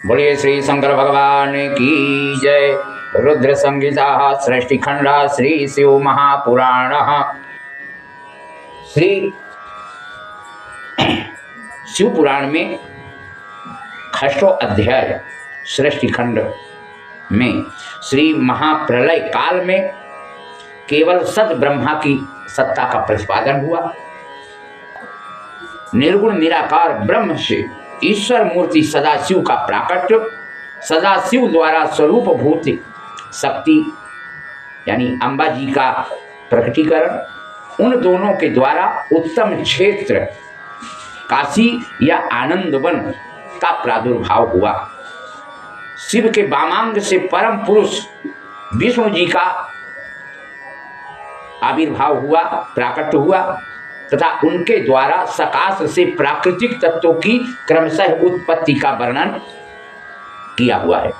बोलिए श्री शंकर भगवान की जय। रुद्र संहिता सृष्टि खंड श्री शिव महापुराण। श्री शिव पुराण में षष्ठो अध्याय सृष्टि खंड में श्री महाप्रलय काल में केवल सद ब्रह्मा की सत्ता का प्रतिपादन हुआ। निर्गुण निराकार ब्रह्म से ईश्वर मूर्ति सदाशिव का प्राकट्य, सदाशिव द्वारा स्वरूप भूत शक्ति यानी अम्बा जी का प्रकटीकरण, उन दोनों के द्वारा उत्तम क्षेत्र काशी या आनंदवन का प्रादुर्भाव हुआ। शिव के वामांग से परम पुरुष विष्णु जी का आविर्भाव हुआ, प्राकट्य हुआ तथा उनके द्वारा सकाश से प्राकृतिक तत्वों की क्रमशः उत्पत्ति का वर्णन किया हुआ है।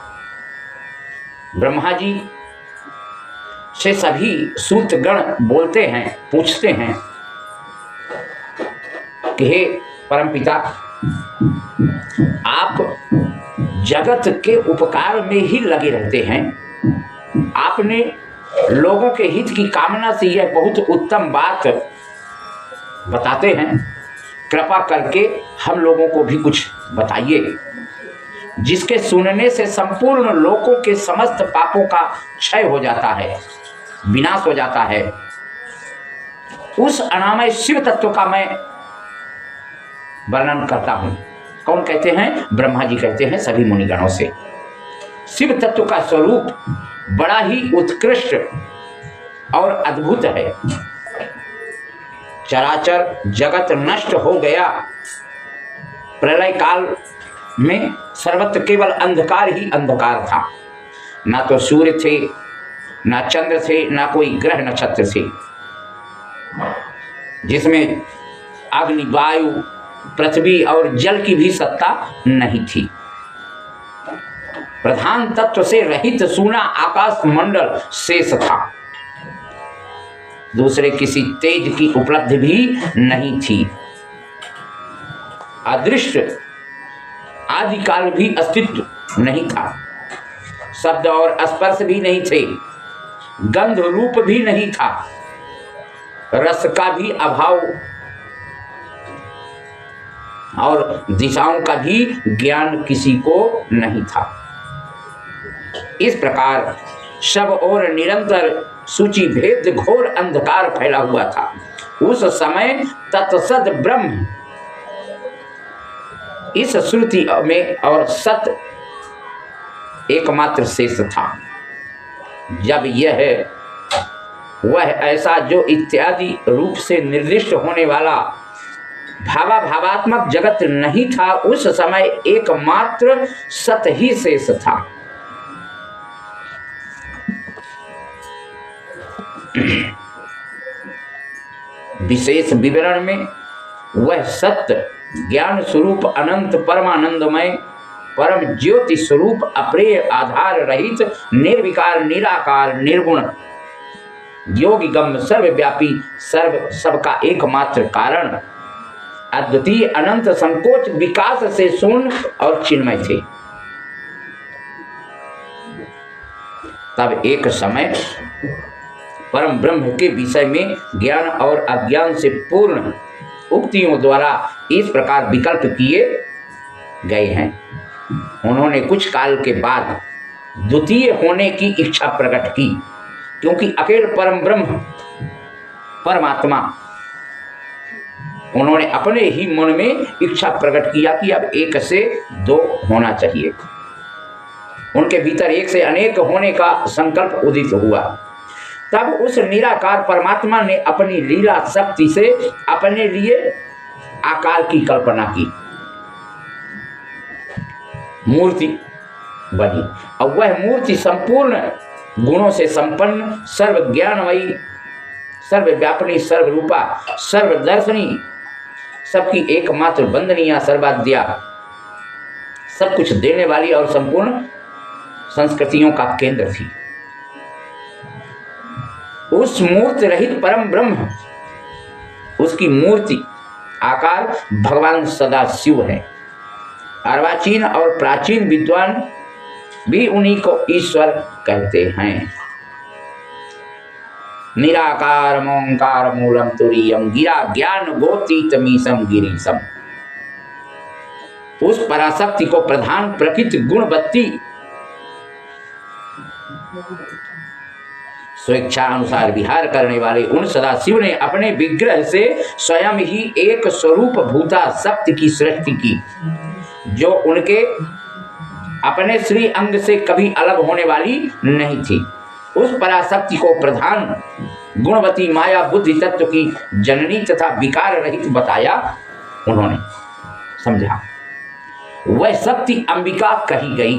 ब्रह्मा जी से सभी सूतगण बोलते हैं, पूछते हैं कि हे परमपिता, आप जगत के उपकार में ही लगे रहते हैं। आपने लोगों के हित की कामना से यह बहुत उत्तम बात बताते हैं। कृपा करके हम लोगों को भी कुछ बताइए, जिसके सुनने से संपूर्ण लोगों के समस्त पापों का क्षय हो जाता है, विनाश हो जाता है। उस अनामय शिव तत्व का मैं वर्णन करता हूँ। कौन कहते हैं? ब्रह्मा जी कहते हैं सभी मुनिगणों से। शिव तत्व का स्वरूप बड़ा ही उत्कृष्ट और अद्भुत है। चराचर जगत नष्ट हो गया। प्रलय काल में सर्वत्र केवल अंधकार ही अंधकार था। ना तो सूर्य थे, ना चंद्र थे, ना कोई ग्रह नक्षत्र थे, जिसमें अग्नि, वायु, पृथ्वी और जल की भी सत्ता नहीं थी। प्रधान तत्व से रहित सूना आकाश मंडल शेष था। दूसरे किसी तेज की उपलब्धि भी नहीं थी। अदृश्य आदिकाल भी अस्तित्व नहीं था। शब्द और स्पर्श भी नहीं थे। गंध रूप भी नहीं था। रस का भी अभाव और दिशाओं का भी ज्ञान किसी को नहीं था। इस प्रकार सब और निरंतर सूची भेद घोर अंधकार फैला हुआ था। उस समय तत्सद ब्रह्म इस श्रुति में और सत एकमात्र शेष था। जब यह वह ऐसा जो इत्यादि रूप से निर्दिष्ट होने वाला भावात्मक जगत नहीं था, उस समय एकमात्र सत ही शेष था। विशेष विवरण में वह सत्य ज्ञान स्वरूप अनंत परमानंदमय परम ज्योति स्वरूप अप्रेय आधार रहित निर्विकार निराकार निर्गुण योगी गम सर्वव्यापी सर्व सबका एकमात्र कारण अद्वितीय अनंत संकोच विकास से शून्य और चिन्मय थे। तब एक समय परम ब्रह्म के विषय में ज्ञान और अज्ञान से पूर्ण उक्तियों द्वारा इस प्रकार विकल्प किए गए हैं। उन्होंने कुछ काल के बाद द्वितीय होने की इच्छा प्रकट की, क्योंकि अकेले परम ब्रह्म परमात्मा उन्होंने अपने ही मन में इच्छा प्रकट किया कि अब एक से दो होना चाहिए। उनके भीतर एक से अनेक होने का संकल्प उदित हुआ। तब उस निराकार परमात्मा ने अपनी लीला शक्ति से अपने लिए आकार की कल्पना की, मूर्ति बनी। और वह मूर्ति संपूर्ण गुणों से संपन्न, सर्वज्ञानमयी, सर्वव्यापिनी, सर्वरूपा, सर्वदर्शनी, सबकी एकमात्र वंदनीय, सर्वाद्या, सब कुछ देने वाली और संपूर्ण संस्कृतियों का केंद्र थी। उस मूर्ति रहित परम ब्रह्म, उसकी मूर्ति आकार भगवान सदाशिव है। अर्वाचीन और प्राचीन विद्वान भी उन्हीं को ईश्वर कहते हैं। निराकार ओंकार मूलम तुरीयम गिरा ज्ञान गोतीतमीशम गिरीशम। उस पराशक्ति को प्रधान प्रकृति गुणवती स्वेच्छा अनुसार विहार करने वाले उन सदाशिव ने अपने विग्रह से स्वयं ही एक स्वरूप भूता शक्ति की सृष्टि की, जो उनके अपने श्री अंग से कभी अलग होने वाली नहीं थी। उस पराशक्ति को प्रधान गुणवती माया बुद्धि तत्व की जननी तथा विकार रहित बताया उन्होंने, समझा। वह शक्ति अंबिका कही गई।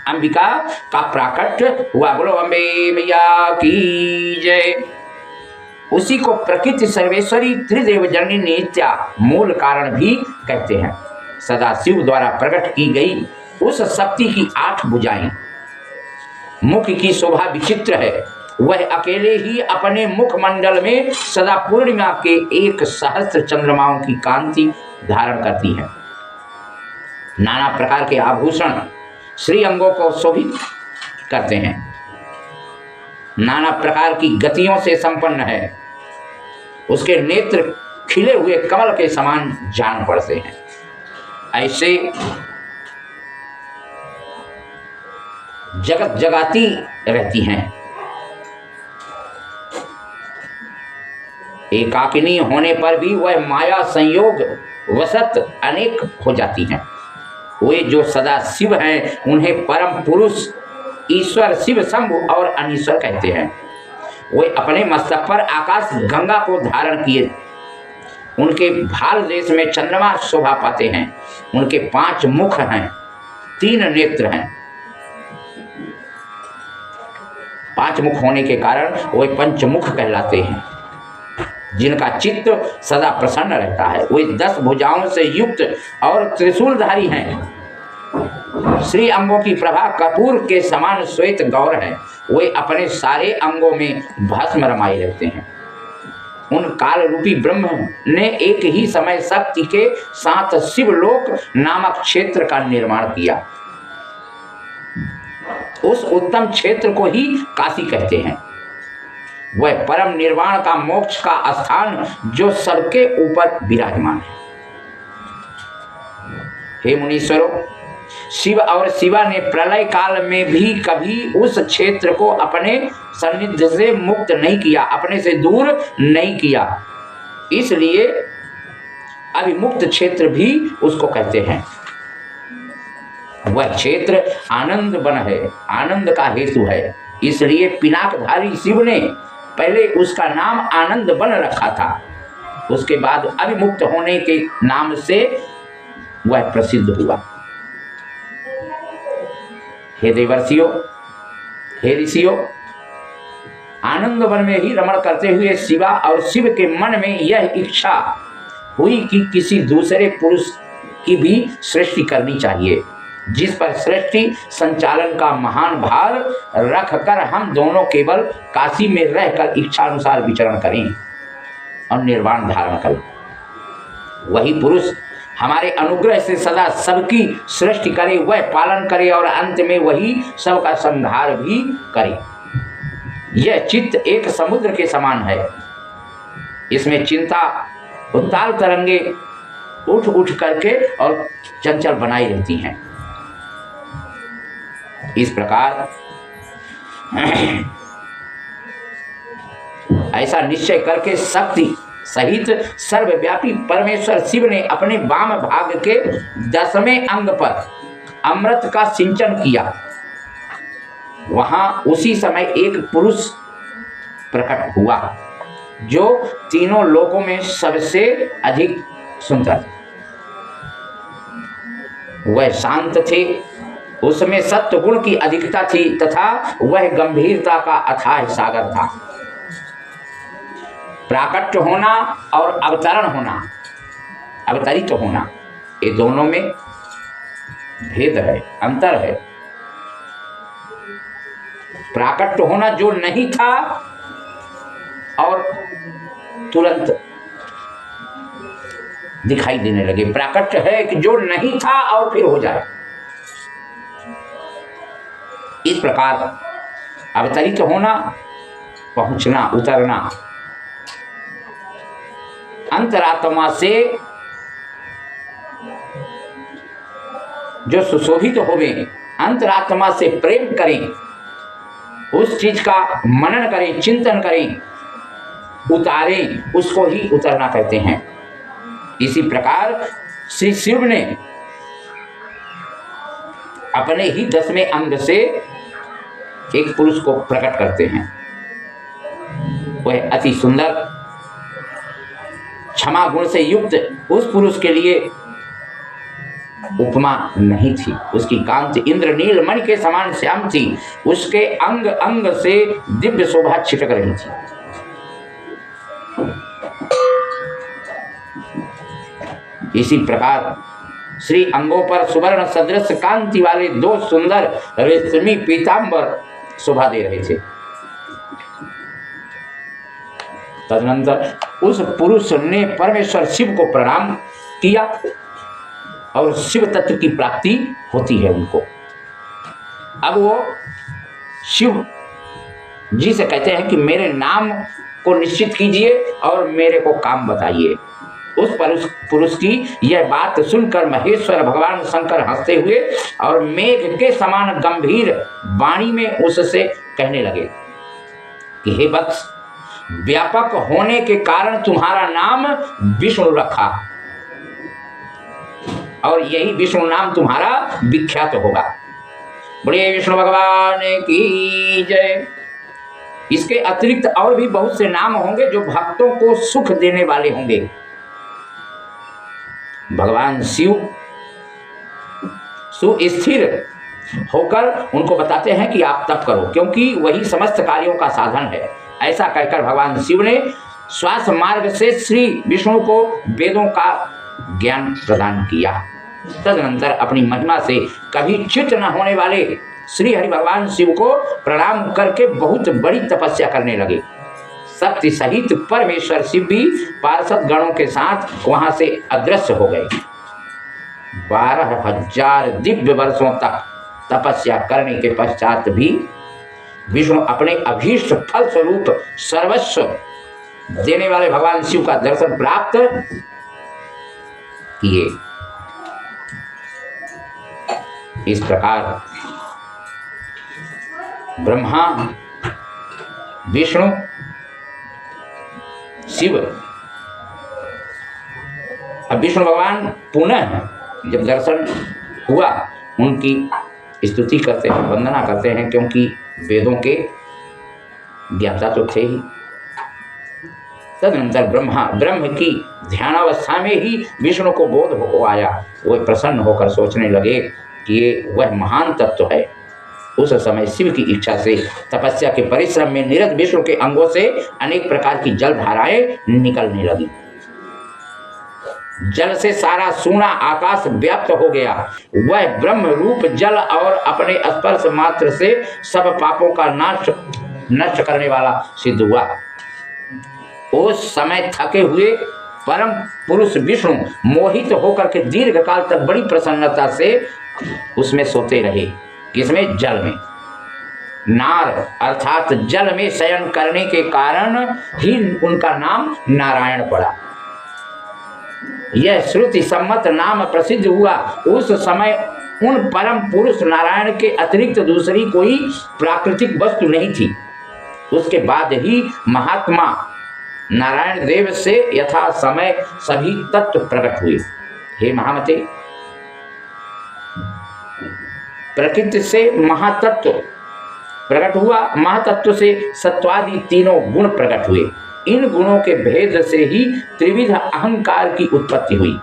अंबिका का प्राकट्य हुआ। बोलो अम्बे मैया की जय। उसी को प्रकृति सर्वेश्वरी त्रिदेव जननी नित्या मूल कारण भी कहते हैं। सदाशिव द्वारा प्रकट की गई उस शक्ति की 8 भुजाएं, मुख की शोभा विचित्र है। वह अकेले ही अपने मुख मंडल में सदा पूर्णिमा के 1 सहस्त्र चंद्रमाओं की कांति धारण करती है। नाना प्रकार के आभूषण श्री अंगों को शोभित करते हैं। नाना प्रकार की गतियों से संपन्न है। उसके नेत्र खिले हुए कमल के समान जान पड़ते हैं। ऐसे जगत जगाती रहती हैं। एकाकिनी होने पर भी वह माया संयोग वशत अनेक हो जाती हैं। वे जो सदा शिव हैं उन्हें परम पुरुष ईश्वर शिव शंभु और अनीश्वर कहते हैं। वे अपने मस्तक पर आकाश गंगा को धारण किए। उनके भाल देश में चंद्रमा शोभा पाते हैं। उनके 5 मुख हैं, 3 नेत्र हैं। 5 मुख होने के कारण वे पंचमुख कहलाते हैं, जिनका चित्त सदा प्रसन्न रहता है। वे 10 भुजाओं से युक्त और त्रिशूलधारी हैं। श्री अंगों की प्रभा कपूर के समान श्वेत गौर है। वे अपने सारे अंगों में भस्म रमाए रहते हैं। उन काल रूपी ब्रह्म ने एक ही समय शक्ति के साथ शिवलोक नामक क्षेत्र का निर्माण किया। उस उत्तम क्षेत्र को ही काशी कहते हैं। वह परम निर्वाण का मोक्ष का स्थान जो सबके ऊपर विराजमान है। हे मुनीश्वरों, शिव और शिवा ने प्रलय काल में भी कभी उस क्षेत्र को अपने सानिध्य से मुक्त नहीं किया, अपने से दूर नहीं किया। इसलिए अभिमुक्त क्षेत्र भी उसको कहते हैं। वह क्षेत्र आनंद वन है, आनंद का हेतु है। इसलिए पिनाकधारी शिव ने पहले उसका नाम आनंद वन रखा था। उसके बाद अभिमुक्त होने के नाम से वह प्रसिद्ध हुआ। हे देवर्षियों, हे ऋषियों, आनंद वन में ही रमण करते हुए शिवा और शिव के मन में यह इच्छा हुई कि किसी दूसरे पुरुष की भी सृष्टि करनी चाहिए, जिस पर सृष्टि संचालन का महान भार रखकर हम दोनों केवल काशी में रहकर इच्छा अनुसार विचरण करें और निर्वाण धारण करें। वही पुरुष हमारे अनुग्रह से सदा सबकी सृष्टि करे, वह पालन करे और अंत में वही सबका संहार भी करे। यह चित्त एक समुद्र के समान है। इसमें चिंता उत्ताल तरंगे उठ उठ करके और चंचल बनाई रहती हैं। इस प्रकार ऐसा निश्चय करके शक्ति सहित सर्वव्यापी परमेश्वर शिव ने अपने वाम भाग के 10वें अंग पर अमृत का सिंचन किया। वहां उसी समय एक पुरुष प्रकट हुआ जो तीनों लोकों में सबसे अधिक सुंदर। वह शांत थे, उसमें सत्व गुण की अधिकता थी तथा वह गंभीरता का अथाह सागर था। प्राकट्य होना और अवतरण होना, अवतरित होना, ये दोनों में भेद है, अंतर है। प्राकट्य होना जो नहीं था और तुरंत दिखाई देने लगे। प्राकट्य है कि जो नहीं था और फिर हो जाए। इस प्रकार अवतरित होना, पहुंचना, उतरना, अंतरात्मा से जो सुशोभित होवे, अंतरात्मा से प्रेम करें, उस चीज का मनन करें, चिंतन करें, उतारें, उसको ही उतरना कहते हैं। इसी प्रकार श्री शिव ने अपने ही 10वें अंग से एक पुरुष को प्रकट करते हैं। वह अति सुंदर, क्षमा गुण से युक्त उस पुरुष के लिए उपमा नहीं थी। उसकी कांति इंद्रनील मणि के समान श्याम थी। उसके अंग अंग से दिव्य शोभा छिटक रही थी। इसी प्रकार श्री अंगों पर सुवर्ण सदृश कांति वाले 2 सुंदर रेशमी पीतांबर शोभा दे रहे थे। तदनंतर उस पुरुष ने परमेश्वर शिव को प्रणाम किया और शिव तत्व की प्राप्ति होती है उनको। अब वो शिव जी से कहते हैं कि मेरे नाम को निश्चित कीजिए और मेरे को काम बताइए। उस पुरुष की यह बात सुनकर महेश्वर भगवान शंकर हंसते हुए और मेघ के समान गंभीर वाणी में उससे कहने लगे कि हे वत्स, व्यापक होने के कारण तुम्हारा नाम विष्णु रखा और यही विष्णु नाम तुम्हारा विख्यात होगा। बोलिए विष्णु भगवान की जय। इसके अतिरिक्त और भी बहुत से नाम होंगे जो भक्तों को सुख देने वाले होंगे। भगवान शिव सुस्थिर होकर उनको बताते हैं कि आप तप करो, क्योंकि वही समस्त कार्यों का साधन है। ऐसा कहकर भगवान शिव ने श्वास मार्ग से श्री विष्णु को वेदों का ज्ञान प्रदान किया। तदनंतर अपनी महिमा से कभी च्युत न होने वाले श्री हरि भगवान शिव को प्रणाम करके बहुत बड़ी तपस्या करने लगे। शक्ति सहित परमेश्वर शिव भी पार्षद गणों के साथ वहां से अदृश्य हो गए। 12,000 दिव्य वर्षों तक तपस्या करने के पश्चात भी विष्णु अपने अभीष्ट फल स्वरूप सर्वस्व देने वाले भगवान शिव का दर्शन प्राप्त किए। इस प्रकार ब्रह्मा, विष्णु, शिव, अब विष्णु भगवान पुनः जब दर्शन हुआ उनकी स्तुति करते हैं, वंदना करते हैं, क्योंकि वेदों के ज्ञाता तो थे ही। तदनंतर ब्रह्म की ध्यानावस्था में ही विष्णु को बोध हो आया। वो प्रसन्न होकर सोचने लगे कि ये वह महान तत्व है। उस समय शिव की इच्छा से तपस्या के परिश्रम में निरत विष्णु के अंगों से अनेक प्रकार की जल धाराएं निकलने लगी। जल से सारा सूना आकाश व्याप्त हो गया। वह ब्रह्म रूप जल और अपने स्पर्श मात्र से सब पापों का नष्ट करने वाला सिद्ध हुआ। उस समय थके हुए परम पुरुष विष्णु मोहित होकर के दीर्घ काल तक बड़ी प्रसन्नता से उसमें सोते रहे। किसमें? जल में। नार अर्थात जल में शयन करने के कारण ही उनका नाम नारायण पड़ा। यह श्रुति सम्मत नाम प्रसिद्ध हुआ। उस समय उन परम पुरुष नारायण के अतिरिक्त दूसरी कोई प्राकृतिक वस्तु नहीं थी। उसके बाद ही महात्मा नारायण देव से यथा समय सभी तत्व प्रकट हुए। हे महामते, प्रकृति से महातत्व प्रकट हुआ। महातत्व से सत्वादि तीनों गुण प्रकट हुए। इन गुणों के भेद से ही त्रिविध अहंकार की उत्पत्ति हुई।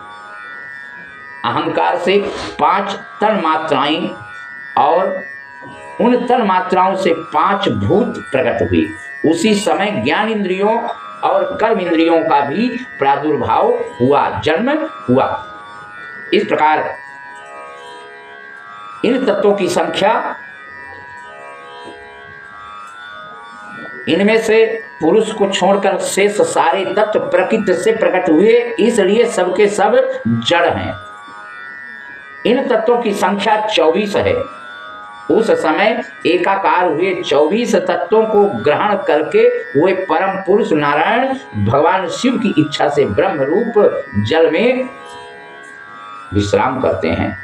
अहंकार से 5 तन मात्राएं और उन तन मात्राओं से 5 भूत प्रकट हुई। उसी समय ज्ञान इंद्रियों और कर्म इंद्रियों का भी प्रादुर्भाव हुआ, जन्म हुआ। इस प्रकार इन तत्वों की संख्या इनमें से पुरुष को छोड़कर शेष सारे तत्व प्रकृति से प्रकट हुए, इसलिए सबके सब जड़ हैं। इन तत्वों की संख्या 24 है। उस समय एकाकार हुए 24 तत्वों को ग्रहण करके वे परम पुरुष नारायण भगवान शिव की इच्छा से ब्रह्म रूप जल में विश्राम करते हैं।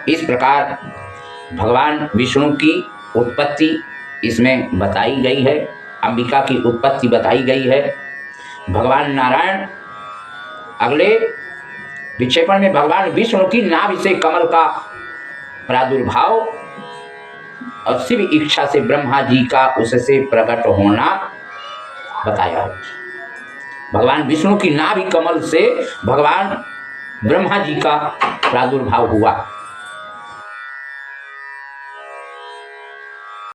इस प्रकार भगवान विष्णु की उत्पत्ति इसमें बताई गई है, अंबिका की उत्पत्ति बताई गई है। भगवान नारायण अगले विक्षेपण में भगवान विष्णु की नाभि से कमल का प्रादुर्भाव और शिव इच्छा से ब्रह्मा जी का उससे प्रकट होना बताया है। भगवान विष्णु की नाभि कमल से भगवान ब्रह्मा जी का प्रादुर्भाव हुआ।